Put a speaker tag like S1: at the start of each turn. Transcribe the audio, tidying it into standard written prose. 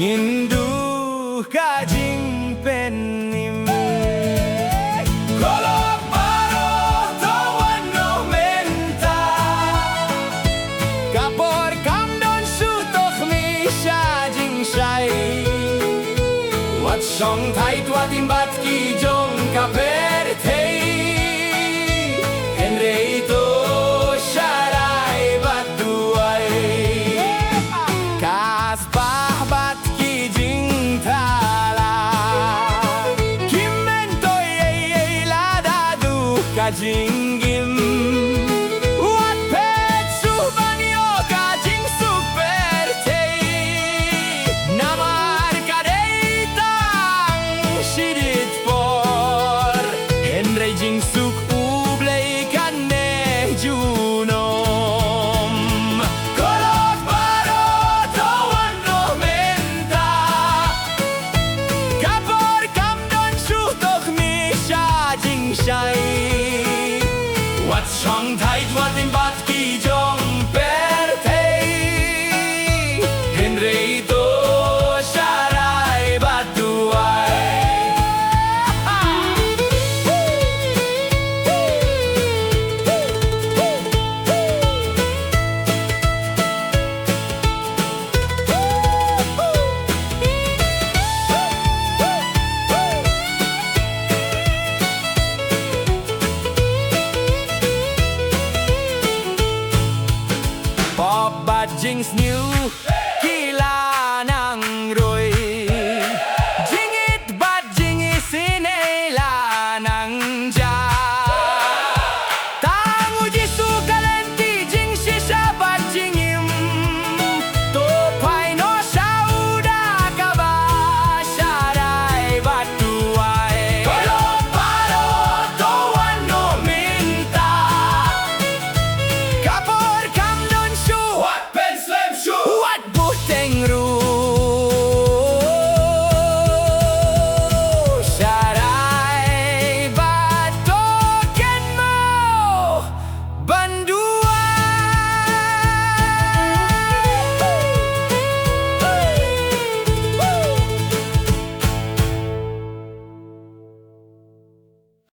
S1: ngindu ka jing pen nim kolok baroh tawan no menta kapor kam don sutok mi sha jing shai wat song thai tua tim bat ki jong ka per thei henreito sharai bad duwai kas bah bat ki jing thala kimento ye lada du ka jingim wat pet su banyo ka jing super tei namar ka dei tang shidit for henre jing suk U Blei kane junom kolok baroh tawan no menta kapor kam don sutok mi sha jing shai wat song thai tua tim bat ki jong per thei henreito sharai bad duwai Pop bad jing's new